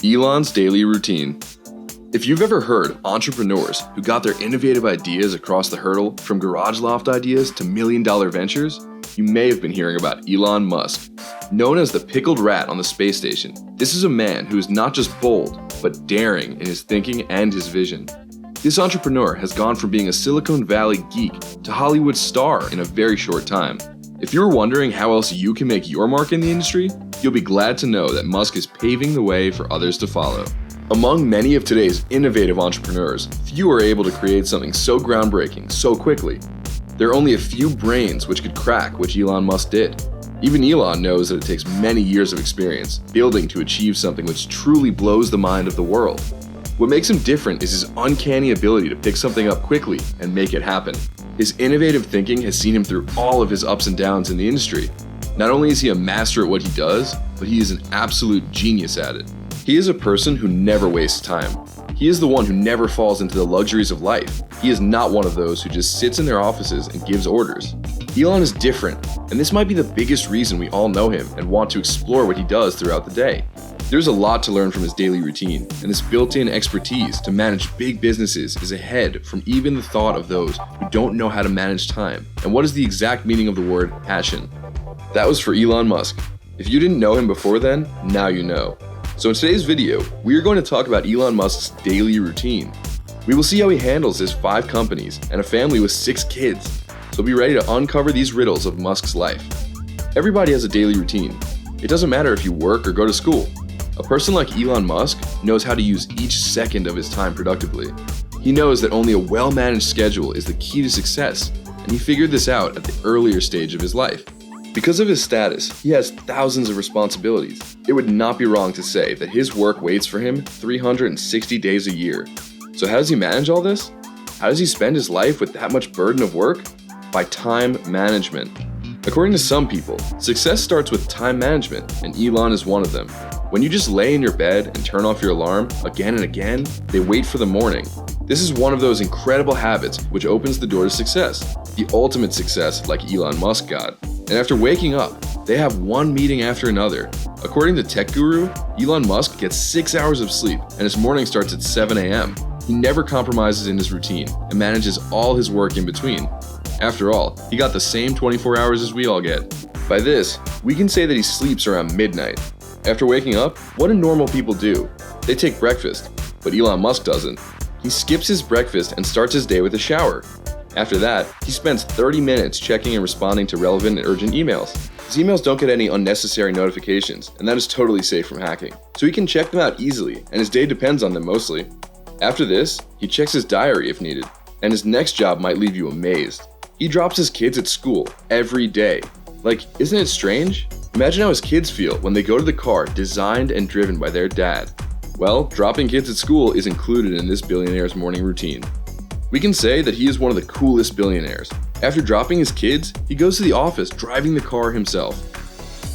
Elon's daily routine. If you've ever heard entrepreneurs who got their innovative ideas across the hurdle from garage-loft ideas to million-dollar ventures, you may have been hearing about Elon Musk. Known as the pickled rat on the space station, this is a man who is not just bold, but daring in his thinking and his vision. This entrepreneur has gone from being a Silicon Valley geek to Hollywood star in a very short time. If you're wondering how else you can make your mark in the industry, you'll be glad to know that Musk is paving the way for others to follow. Among many of today's innovative entrepreneurs, few are able to create something so groundbreaking so quickly. There are only a few brains which could crack what Elon Musk did. Even Elon knows that it takes many years of experience building to achieve something which truly blows the mind of the world. What makes him different is his uncanny ability to pick something up quickly and make it happen. His innovative thinking has seen him through all of his ups and downs in the industry. Not only is he a master at what he does, but he is an absolute genius at it. He is a person who never wastes time. He is the one who never falls into the luxuries of life. He is not one of those who just sits in their offices and gives orders. Elon is different, and this might be the biggest reason we all know him and want to explore what he does throughout the day. There's a lot to learn from his daily routine, and this built-in expertise to manage big businesses is ahead from even the thought of those who don't know how to manage time. And what is the exact meaning of the word passion? That was for Elon Musk. If you didn't know him before then, now you know. So in today's video, we are going to talk about Elon Musk's daily routine. We will see how he handles his 5 companies and a family with 6 kids. So be ready to uncover these riddles of Musk's life. Everybody has a daily routine. It doesn't matter if you work or go to school. A person like Elon Musk knows how to use each second of his time productively. He knows that only a well-managed schedule is the key to success, and he figured this out at the earlier stage of his life. Because of his status, he has thousands of responsibilities. It would not be wrong to say that his work waits for him 360 days a year. So how does he manage all this? How does he spend his life with that much burden of work? By time management. According to some people, success starts with time management, and Elon is one of them. When you just lay in your bed and turn off your alarm again and again, they wait for the morning. This is one of those incredible habits which opens the door to success, the ultimate success like Elon Musk got. And after waking up, they have one meeting after another. According to Tech Guru, Elon Musk gets 6 hours of sleep and his morning starts at 7 a.m. He never compromises in his routine and manages all his work in between. After all, he got the same 24 hours as we all get. By this, we can say that he sleeps around midnight. After waking up, what do normal people do? They take breakfast, but Elon Musk doesn't. He skips his breakfast and starts his day with a shower. After that, he spends 30 minutes checking and responding to relevant and urgent emails. His emails don't get any unnecessary notifications, and that is totally safe from hacking. So he can check them out easily, and his day depends on them mostly. After this, he checks his diary if needed, and his next job might leave you amazed. He drops his kids at school every day. Like, isn't it strange? Imagine how his kids feel when they go to the car designed and driven by their dad. Well, dropping kids at school is included in this billionaire's morning routine. We can say that he is one of the coolest billionaires. After dropping his kids, he goes to the office driving the car himself.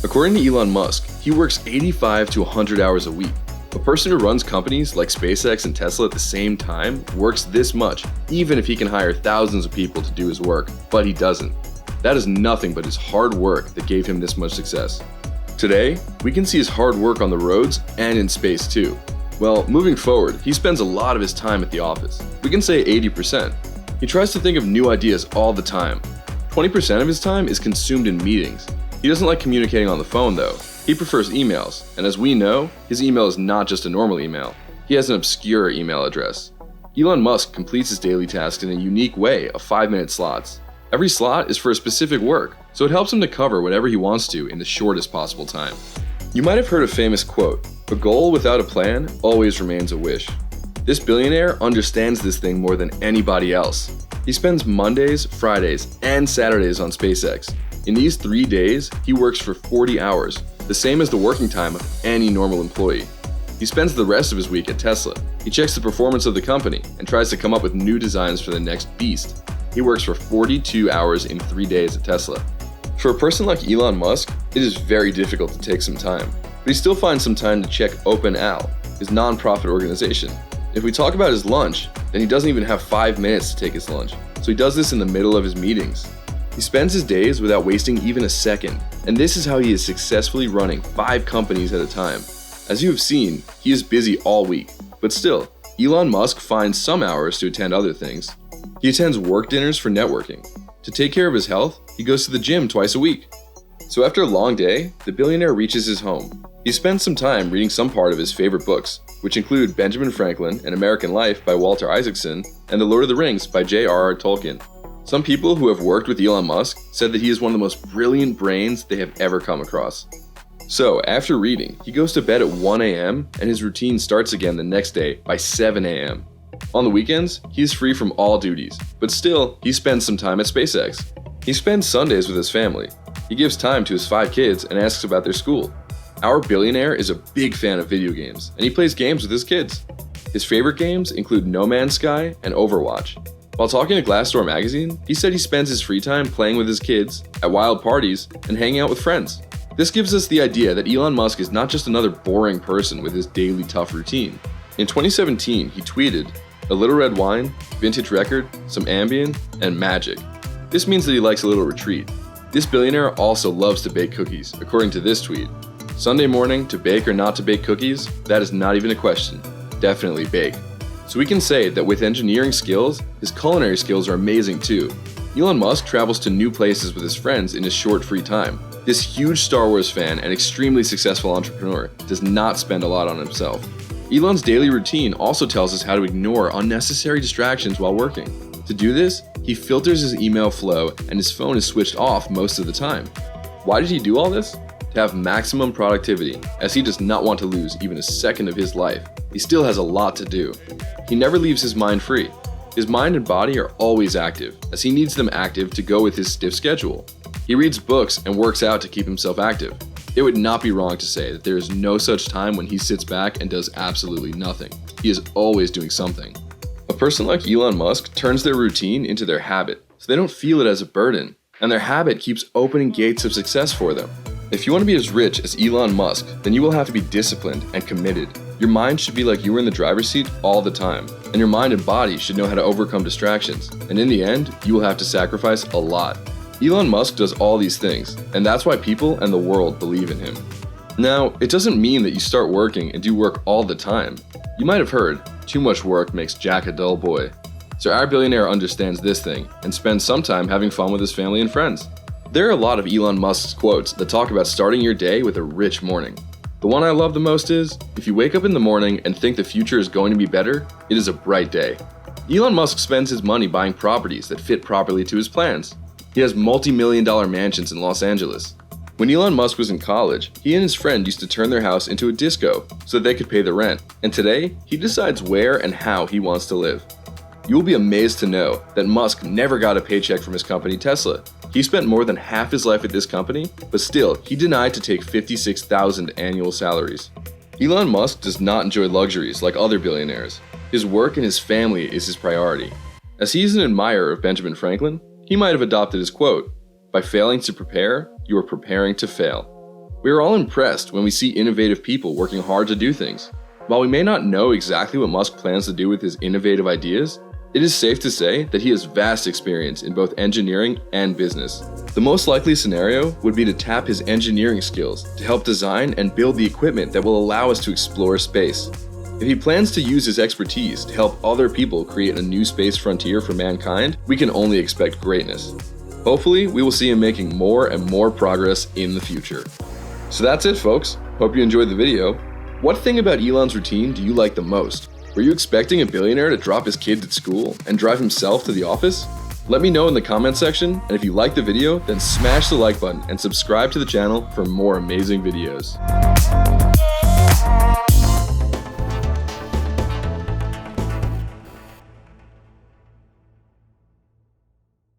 According to Elon Musk, he works 85 to 100 hours a week. A person who runs companies like SpaceX and Tesla at the same time works this much, even if he can hire thousands of people to do his work, but he doesn't. That is nothing but his hard work that gave him this much success. Today, we can see his hard work on the roads and in space too. Well, moving forward, he spends a lot of his time at the office. We can say 80%. He tries to think of new ideas all the time. 20% of his time is consumed in meetings. He doesn't like communicating on the phone though. He prefers emails, and as we know, his email is not just a normal email. He has an obscure email address. Elon Musk completes his daily tasks in a unique way of 5-minute slots. Every slot is for a specific work, so it helps him to cover whatever he wants to in the shortest possible time. You might have heard a famous quote, "A goal without a plan always remains a wish." This billionaire understands this thing more than anybody else. He spends Mondays, Fridays, and Saturdays on SpaceX. In these 3 days, he works for 40 hours, the same as the working time of any normal employee. He spends the rest of his week at Tesla. He checks the performance of the company and tries to come up with new designs for the next beast. He works for 42 hours in 3 days at Tesla. For a person like Elon Musk, it is very difficult to take some time, but he still finds some time to check OpenAL, his non-profit organization. If we talk about his lunch, then he doesn't even have 5 minutes to take his lunch, so he does this in the middle of his meetings. He spends his days without wasting even a second, and this is how he is successfully running 5 companies at a time. As you have seen, he is busy all week, but still, Elon Musk finds some hours to attend other things. He attends work dinners for networking. To take care of his health, he goes to the gym twice a week. So after a long day, the billionaire reaches his home. He spends some time reading some part of his favorite books, which include Benjamin Franklin and American Life by Walter Isaacson and The Lord of the Rings by J.R.R. Tolkien. Some people who have worked with Elon Musk said that he is one of the most brilliant brains they have ever come across. So, after reading, he goes to bed at 1 a.m. and his routine starts again the next day by 7 a.m. On the weekends, he is free from all duties, but still, he spends some time at SpaceX. He spends Sundays with his family. He gives time to his 5 kids and asks about their school. Our billionaire is a big fan of video games, and he plays games with his kids. His favorite games include No Man's Sky and Overwatch. While talking to Glassdoor magazine, he said he spends his free time playing with his kids, at wild parties, and hanging out with friends. This gives us the idea that Elon Musk is not just another boring person with his daily tough routine. In 2017, he tweeted, "A little red wine, vintage record, some Ambien, and magic." This means that he likes a little retreat. This billionaire also loves to bake cookies, according to this tweet. "Sunday morning, to bake or not to bake cookies? That is not even a question. Definitely bake." So we can say that with engineering skills, his culinary skills are amazing too. Elon Musk travels to new places with his friends in his short free time. This huge Star Wars fan and extremely successful entrepreneur does not spend a lot on himself. Elon's daily routine also tells us how to ignore unnecessary distractions while working. To do this, he filters his email flow and his phone is switched off most of the time. Why did he do all this? To have maximum productivity, as he does not want to lose even a second of his life. He still has a lot to do. He never leaves his mind free. His mind and body are always active, as he needs them active to go with his stiff schedule. He reads books and works out to keep himself active. It would not be wrong to say that there is no such time when he sits back and does absolutely nothing. He is always doing something. A person like Elon Musk turns their routine into their habit, so they don't feel it as a burden, and their habit keeps opening gates of success for them. If you want to be as rich as Elon Musk, then you will have to be disciplined and committed. Your mind should be like you were in the driver's seat all the time, and your mind and body should know how to overcome distractions, and in the end, you will have to sacrifice a lot. Elon Musk does all these things, and that's why people and the world believe in him. Now, it doesn't mean that you start working and do work all the time. You might have heard, too much work makes Jack a dull boy. So our billionaire understands this thing, and spends some time having fun with his family and friends. There are a lot of Elon Musk's quotes that talk about starting your day with a rich morning. The one I love the most is, if you wake up in the morning and think the future is going to be better, it is a bright day. Elon Musk spends his money buying properties that fit properly to his plans. He has multi-million-dollar mansions in Los Angeles. When Elon Musk was in college, he and his friend used to turn their house into a disco so that they could pay the rent. And today, he decides where and how he wants to live. You will be amazed to know that Musk never got a paycheck from his company Tesla. He spent more than half his life at this company, but still, he denied to take $56,000 annual salaries. Elon Musk does not enjoy luxuries like other billionaires. His work and his family is his priority. As he is an admirer of Benjamin Franklin, he might have adopted his quote, "By failing to prepare, you are preparing to fail." We are all impressed when we see innovative people working hard to do things. While we may not know exactly what Musk plans to do with his innovative ideas, it is safe to say that he has vast experience in both engineering and business. The most likely scenario would be to tap his engineering skills to help design and build the equipment that will allow us to explore space. If he plans to use his expertise to help other people create a new space frontier for mankind, we can only expect greatness. Hopefully, we will see him making more and more progress in the future. So that's it, folks. Hope you enjoyed the video. What thing about Elon's routine do you like the most? Were you expecting a billionaire to drop his kids at school and drive himself to the office? Let me know in the comment section, and if you liked the video, then smash the like button and subscribe to the channel for more amazing videos.